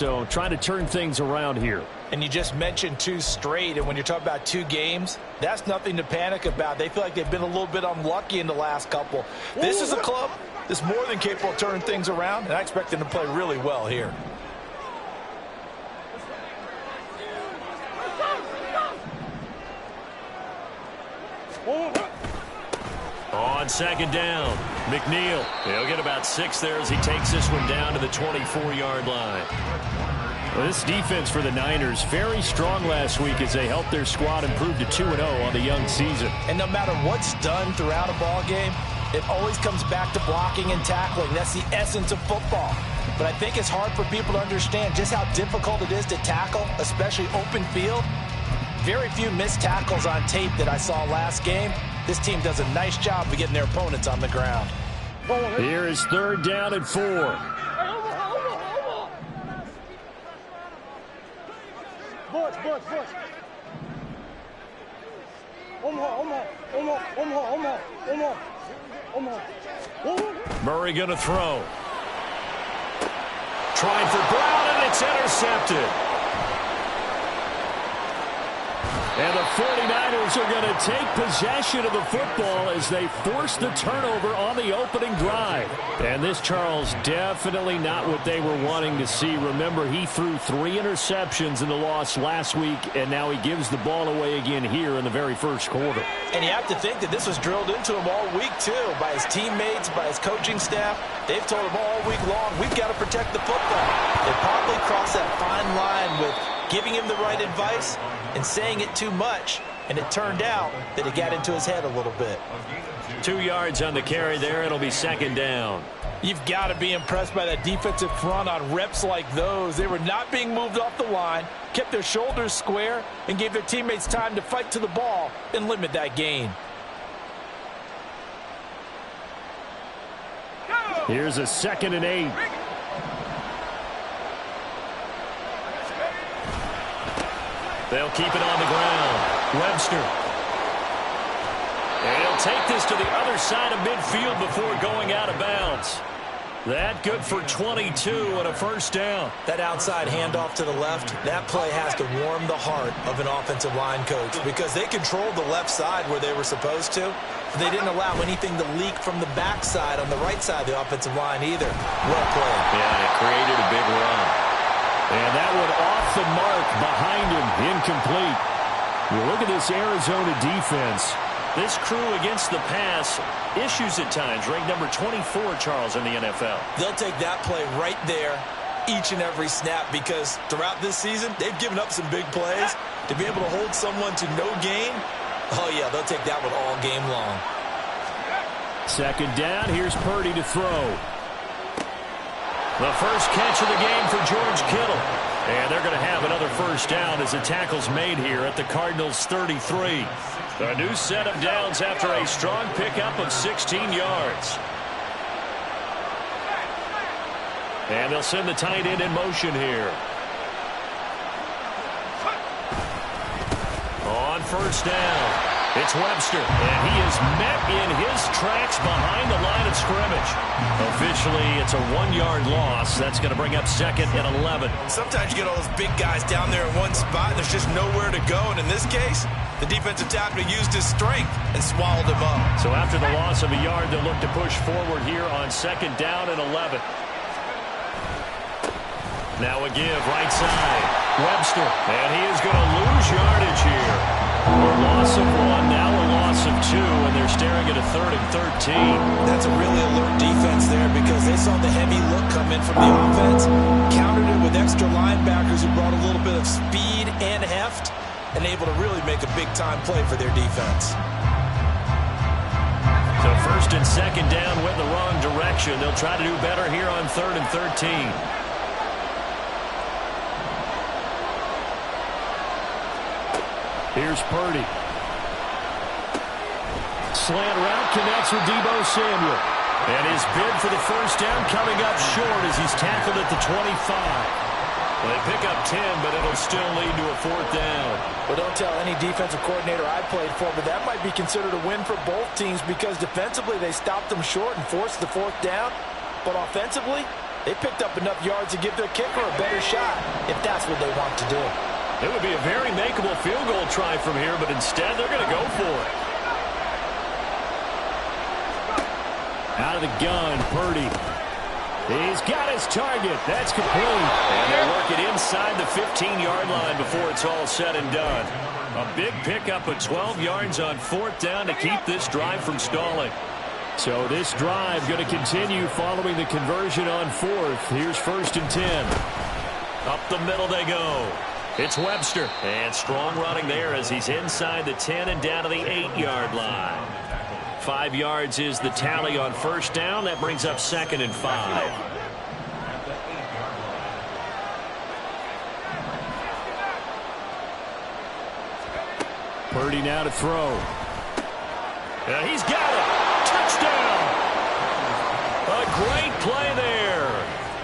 So trying to turn things around here. And you just mentioned 2 straight, and when you're talking about 2 games, that's nothing to panic about. They feel like they've been a little bit unlucky in the last couple. This is a club that's more than capable of turning things around, and I expect them to play really well here. On second down, McNeil. He'll get about 6 there as he takes this one down to the 24-yard line. Well, this defense for the Niners, very strong last week as they helped their squad improve to 2-0 on the young season. And no matter what's done throughout a ball game, it always comes back to blocking and tackling. That's the essence of football. But I think it's hard for people to understand just how difficult it is to tackle, especially open field. Very few missed tackles on tape that I saw last game. This team does a nice job of getting their opponents on the ground. Here is 3rd down and 4. Murray going to throw. Trying for Brown, and it's intercepted. And the 49ers are going to take possession of the football as they force the turnover on the opening drive. And this, Charles, definitely not what they were wanting to see. Remember, he threw 3 interceptions in the loss last week, and now he gives the ball away again here in the very first quarter. And you have to think that this was drilled into him all week, too, by his teammates, by his coaching staff. They've told him all week long, we've got to protect the football. They probably crossed that fine line with giving him the right advice and saying it too much, and it turned out that it got into his head a little bit. 2 yards on the carry there. It'll be 2nd down. You've got to be impressed by that defensive front on reps like those. They were not being moved off the line, kept their shoulders square, and gave their teammates time to fight to the ball and limit that gain. Here's a 2nd and 8. They'll keep it on the ground. Webster. And he'll take this to the other side of midfield before going out of bounds. That good for 22 and a 1st down. That outside handoff to the left, that play has to warm the heart of an offensive line coach because they controlled the left side where they were supposed to. They didn't allow anything to leak from the backside on the right side of the offensive line either. Well played. Yeah, it created a big run. And that one off the mark behind him, incomplete. You look at this Arizona defense. This crew against the pass, issues at times, ranked number 24, Charles, in the NFL. They'll take that play right there each and every snap because throughout this season, they've given up some big plays. To be able to hold someone to no gain, oh yeah, they'll take that one all game long. 2nd down, here's Purdy to throw. The first catch of the game for George Kittle. And they're going to have another 1st down as the tackle's made here at the Cardinals' 33. A new set of downs after a strong pickup of 16 yards. And they'll send the tight end in motion here. On 1st down, it's Webster, and he is met in his tracks behind the line of scrimmage. Officially, it's a 1-yard loss. That's going to bring up 2nd and 11. Sometimes you get all those big guys down there in one spot, and there's just nowhere to go. And in this case, the defensive tackle used his strength and swallowed him up. So after the loss of a yard, they'll look to push forward here on 2nd down and 11. Now a give, right side. Webster, and he is going to lose yardage here. A loss of 1, now a loss of 2, and they're staring at a 3rd and 13. That's a really alert defense there because they saw the heavy look come in from the offense, countered it with extra linebackers who brought a little bit of speed and heft, and able to really make a big-time play for their defense. So 1st and 2nd down went the wrong direction. They'll try to do better here on 3rd and 13. Here's Purdy. Slant route connects with Deebo Samuel. And his bid for the 1st down coming up short as he's tackled at the 25. Well, they pick up 10, but it'll still lead to a 4th down. Well, don't tell any defensive coordinator I played for, but that might be considered a win for both teams because defensively they stopped them short and forced the 4th down. But offensively, They picked up enough yards to give their kicker a better shot, if that's what they want to do. It would be a very makeable field goal try from here, but instead they're going to go for it. Out of the gun, Purdy. He's got his target. That's complete. And they work it inside the 15-yard line before it's all said and done. A big pickup of 12 yards on 4th down to keep this drive from stalling. So this drive going to continue following the conversion on 4th. Here's 1st and 10. Up the middle they go. It's Webster. And strong running there as he's inside the 10 and down to the 8-yard line. 5 yards is the tally on 1st down. That brings up 2nd and 5. Purdy now to throw. He's got it. Touchdown. A great play there.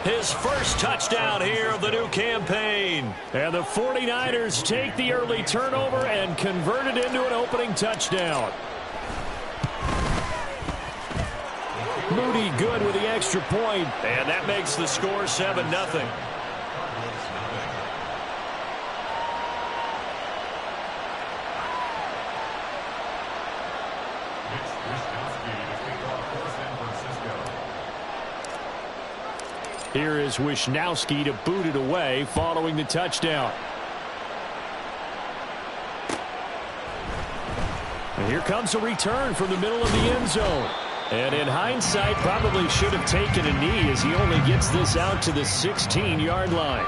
His first touchdown here of the new campaign. And the 49ers take the early turnover and convert it into an opening touchdown. Moody good with the extra point. And that makes the score 7-0. Here is Wisnowski to boot it away following the touchdown. And here comes a return from the middle of the end zone. And in hindsight, probably should have taken a knee as he only gets this out to the 16-yard line.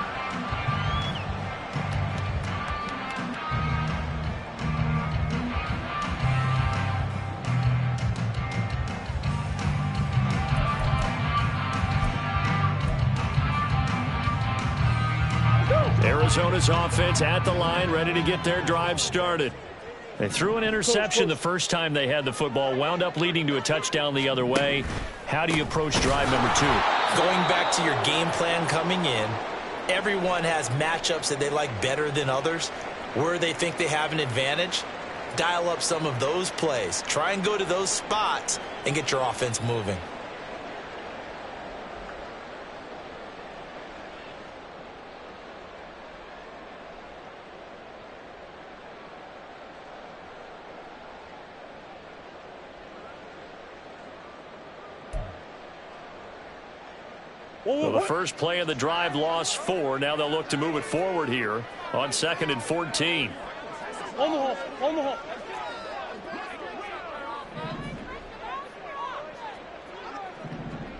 Arizona's offense at the line, ready to get their drive started. They threw an interception the first time they had the football, wound up leading to a touchdown the other way. How do you approach drive number 2? Going back to your game plan coming in, everyone has matchups that they like better than others. Where they think they have an advantage, dial up some of those plays. Try and go to those spots and get your offense moving. So the first play of the drive lost 4. Now they'll look to move it forward here on 2nd and 14.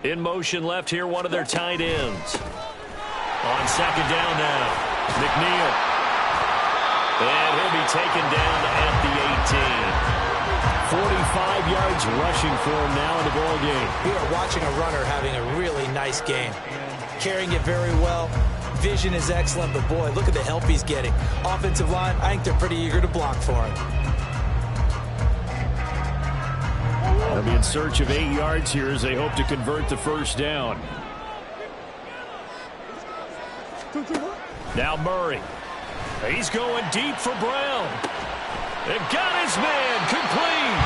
In motion left here, one of their tight ends. On 2nd down now, McNeil. And he'll be taken down at the 18. 45 yards rushing for him now in the ball game. We are watching a runner having a really nice game. Carrying it very well. Vision is excellent, but boy, look at the help he's getting. Offensive line, I think they're pretty eager to block for him. They'll be in search of 8 yards here as they hope to convert the first down. Now Murray. He's going deep for Brown. They've got his man complete.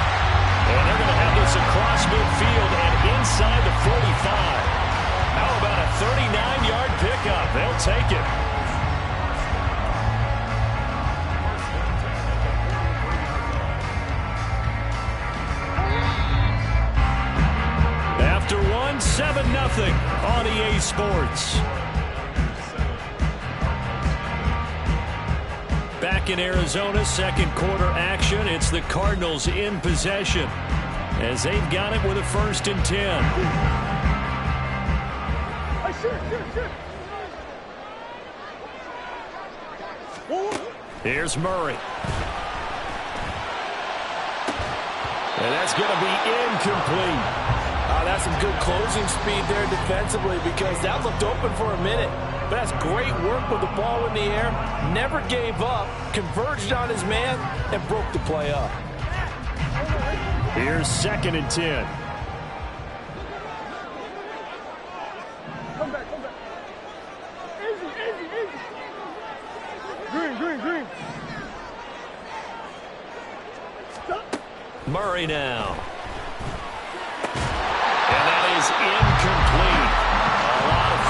And they're going to have this across midfield and inside the 45. How about a 39-yard pickup? They'll take it. After one, 7-0 on EA Sports. Back in Arizona, second quarter action. It's the Cardinals in possession as they've got it with a 1st and 10. Here's Murray. And that's going to be incomplete. That's some good closing speed there defensively because that looked open for a minute. But that's great work with the ball in the air. Never gave up, converged on his man, and broke the play up. Here's 2nd and 10. Come back. Easy. Green. Stop. Murray now. And that is incomplete. A lot of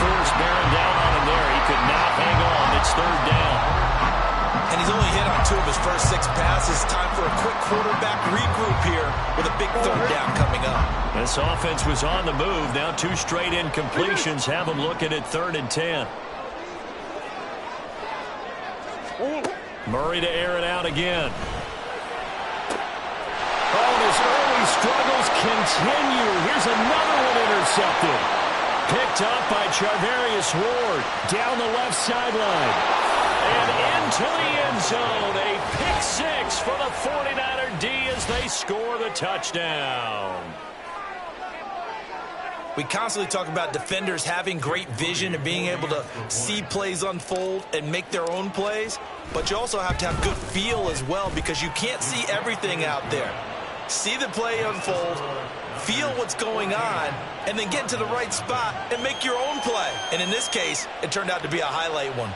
he's only hit on 2 of his first 6 passes. Time for a quick quarterback regroup here with a big third down coming up. This offense was on the move. Now 2 straight incompletions have them looking at 3rd and 10. Murray to air it out again. Oh, his early struggles continue. Here's another one intercepted. Picked up by Charvarius Ward down the left sideline. And into the end zone. A pick 6 for the 49er D as they score the touchdown. We constantly talk about defenders having great vision and being able to see plays unfold and make their own plays. But you also have to have good feel as well, because you can't see everything out there. See the play unfold, feel what's going on, and then get into the right spot and make your own play. And in this case, it turned out to be a highlight one.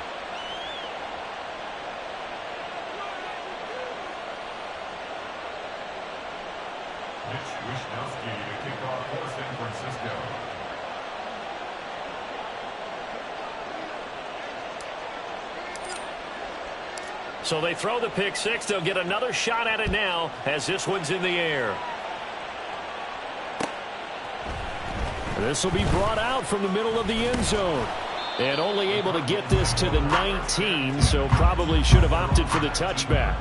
So they throw the pick 6. They'll get another shot at it now as this one's in the air. This will be brought out from the middle of the end zone. And only able to get this to the 19, so probably should have opted for the touchback.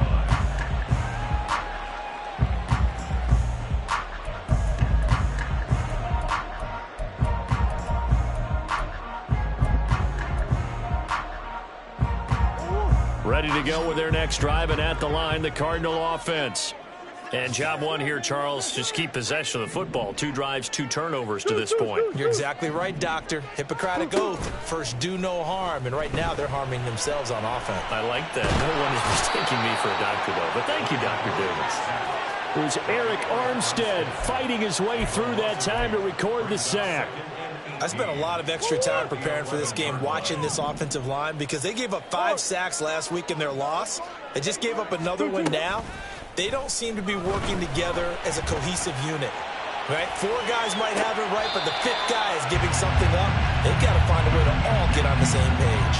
Ready to go with their next drive, and at the line, the Cardinal offense. And job one here, Charles, just keep possession of the football. 2 drives, 2 turnovers to this point. You're exactly right, Doctor. Hippocratic oath. First, do no harm. And right now, they're harming themselves on offense. I like that. No one is mistaking me for a doctor, though. But thank you, Dr. Davis. Here's Eric Armstead fighting his way through that time to record the sack. I spent a lot of extra time preparing for this game, watching this offensive line, because they gave up 5 sacks last week in their loss. They just gave up another one now. They don't seem to be working together as a cohesive unit. Right? 4 guys might have it right, but the 5th guy is giving something up. They've got to find a way to all get on the same page.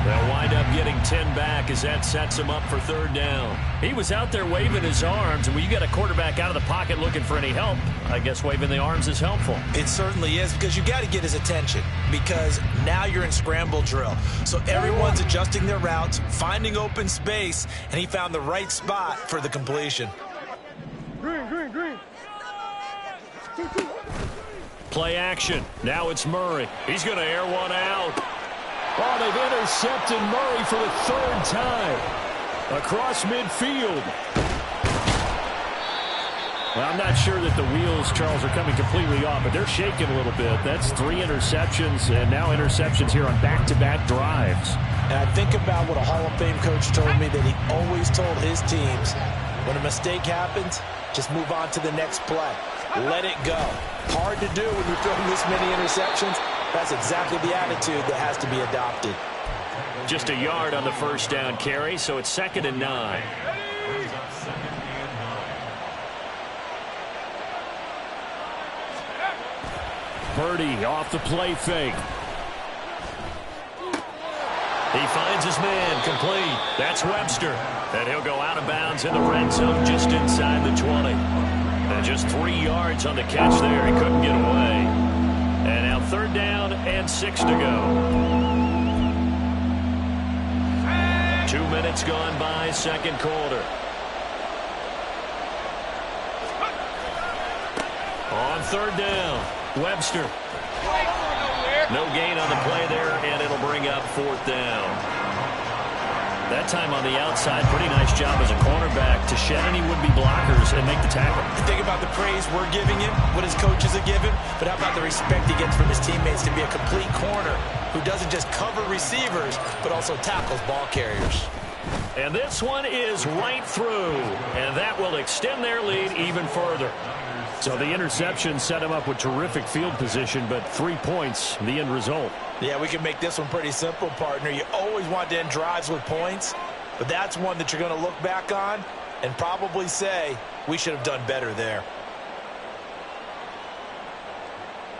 They'll wind up getting 10 back as that sets him up for 3rd down. He was out there waving his arms, and when you get a quarterback out of the pocket looking for any help, I guess waving the arms is helpful. It certainly is, because you got to get his attention, because now you're in scramble drill. So everyone's adjusting their routes, finding open space, and he found the right spot for the completion. Green. Play action. Now it's Murray. He's going to air one out. Oh, they've intercepted Murray for the 3rd time. Across midfield. Well, I'm not sure that the wheels, Charles, are coming completely off, but they're shaking a little bit. That's 3 interceptions, and now interceptions here on back-to-back drives. And I think about what a Hall of Fame coach told me, that he always told his teams, when a mistake happens, just move on to the next play. Let it go. Hard to do when you're throwing this many interceptions. That's exactly the attitude that has to be adopted. Just a yard on the 1st down carry, so it's 2nd and 9. Purdy off the play fake. He finds his man, complete. That's Webster. And he'll go out of bounds in the red zone just inside the 20. And just 3 yards on the catch there. He couldn't get away. And now 3rd down and 6 to go. 2 minutes gone by, 2nd quarter. On 3rd down, Webster. No gain on the play there, and it'll bring up 4th down. That time on the outside, pretty nice job as a cornerback to shed any would-be blockers and make the tackle. Think about the praise we're giving him, what his coaches are giving, but how about the respect he gets from his teammates to be a complete corner who doesn't just cover receivers, but also tackles ball carriers. And this one is right through, and that will extend their lead even further. So the interception set him up with terrific field position, but 3 points, the end result. Yeah, we can make this one pretty simple, partner. You always want to end drives with points, but that's one that you're going to look back on and probably say, we should have done better there.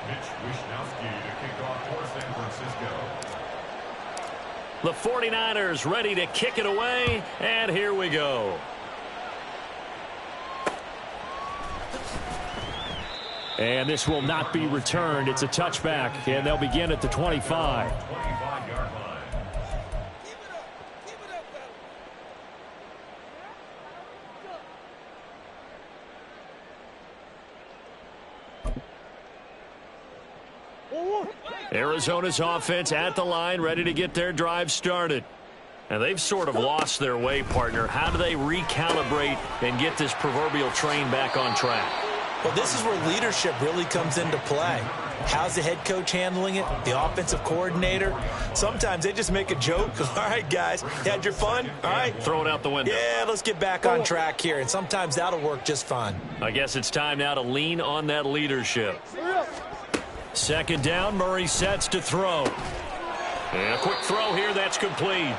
Mitch Wishnowsky to kick off for San Francisco. The 49ers ready to kick it away, and here we go. And this will not be returned. It's a touchback, and they'll begin at the 25. Arizona's offense at the line, ready to get their drive started. And they've sort of lost their way, partner. How do they recalibrate and get this proverbial train back on track? Well, this is where leadership really comes into play. How's the head coach handling it? The offensive coordinator? Sometimes they just make a joke. All right, guys, had your fun? All right. Throw it out the window. Yeah, let's get back on track here. And sometimes that'll work just fine. I guess it's time now to lean on that leadership. Second down, Murray sets to throw. And a quick throw here, that's complete.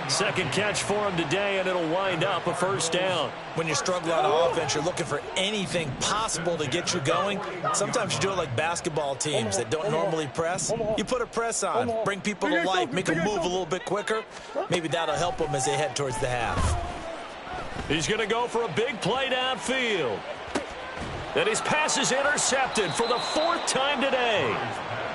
Second catch for him today, and it'll wind up a first down. When you're struggling on offense, you're looking for anything possible to get you going. Sometimes you do it like basketball teams that don't normally press. You put a press on, bring people to life, make them move a little bit quicker. Maybe that'll help them as they head towards the half. He's going to go for a big play downfield. And his pass is intercepted for the fourth time today.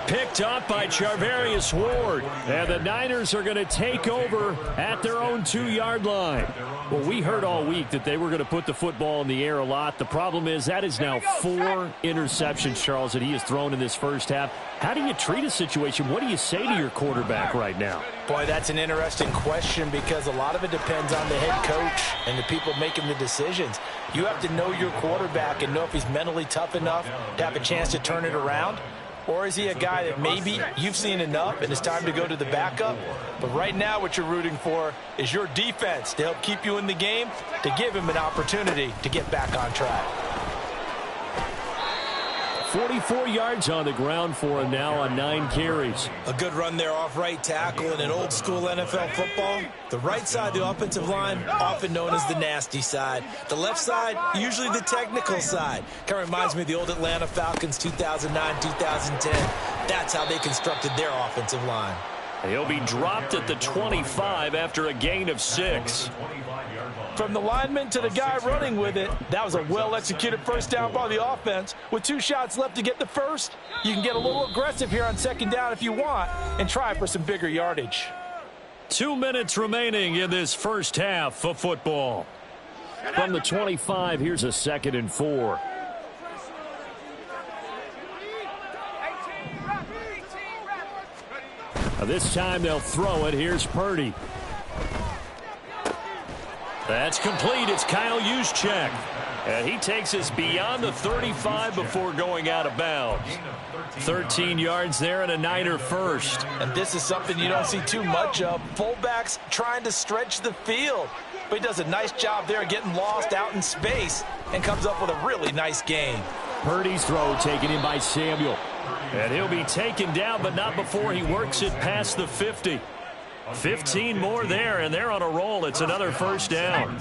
Picked up by Charvarius Ward. And the Niners are going to take over at their own 2-yard line. Well, we heard all week that they were going to put the football in the air a lot. The problem is that is now 4 interceptions, Charles, that he has thrown in this first half. How do you treat a situation? What do you say to your quarterback right now? Boy, that's an interesting question because a lot of it depends on the head coach and the people making the decisions. You have to know your quarterback and know if he's mentally tough enough to have a chance to turn it around. Or is he a guy that maybe you've seen enough and it's time to go to the backup? But right now what you're rooting for is your defense to help keep you in the game, to give him an opportunity to get back on track. 44 yards on the ground for him now on 9 carries. A good run there off right tackle in an old school NFL football. The right side, the offensive line, often known as the nasty side. The left side, usually the technical side. Kind of reminds me of the old Atlanta Falcons 2009, 2010. That's how they constructed their offensive line. He'll be dropped at the 25 after a gain of 6. From the lineman to the guy running with it, that was a well-executed first down by the offense. With 2 shots left to get the first, you can get a little aggressive here on second down if you want and try for some bigger yardage. 2 minutes remaining in this first half of football. From the 25, here's a 2nd and 4. This time they'll throw it. Here's Purdy. That's complete. It's Kyle Juszczyk. And he takes us beyond the 35 before going out of bounds. 13 yards there and a Niner first. And this is something you don't see too much of. Fullbacks trying to stretch the field. But he does a nice job there getting lost out in space and comes up with a really nice gain. Purdy's throw taken in by Samuel. And he'll be taken down, but not before he works it past the 50. 15 more there, and they're on a roll. It's another first down.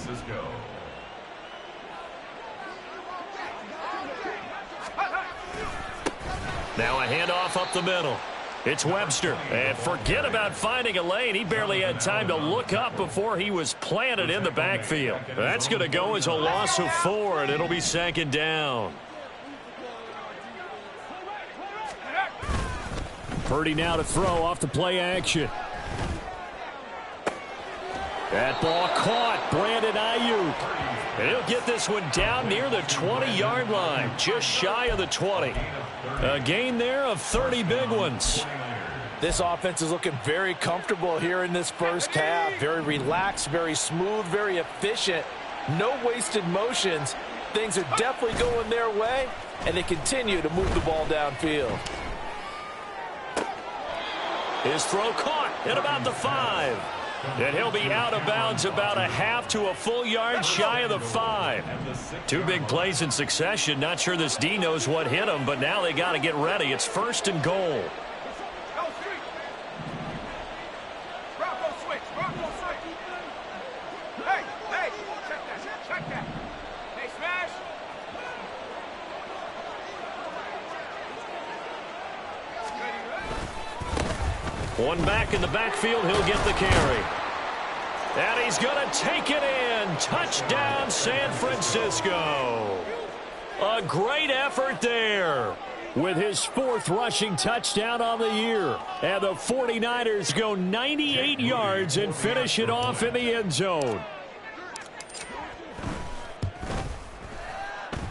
Now a handoff up the middle. It's Webster. And forget about finding a lane. He barely had time to look up before he was planted in the backfield. That's going to go as a loss of 4, and it'll be 2nd down. Purdy now to throw off the play action. That ball caught. Brandon Ayuk. And he'll get this one down near the 20-yard line, just shy of the 20. A gain there of 30 big ones. This offense is looking very comfortable here in this first half. Very relaxed, very smooth, very efficient. No wasted motions. Things are definitely going their way, and they continue to move the ball downfield. His throw caught at about the 5. And he'll be out of bounds about a half to a full yard shy of the 5. 2 big plays in succession. Not sure this D knows what hit him, but now they got to get ready. It's 1st and goal. One back in the backfield. He'll get the carry. And he's going to take it in. Touchdown, San Francisco. A great effort there with his 4th rushing touchdown on the year. And the 49ers go 98 yards and finish it off in the end zone.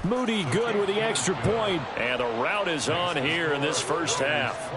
Moody good with the extra point. And the route is on here in this first half.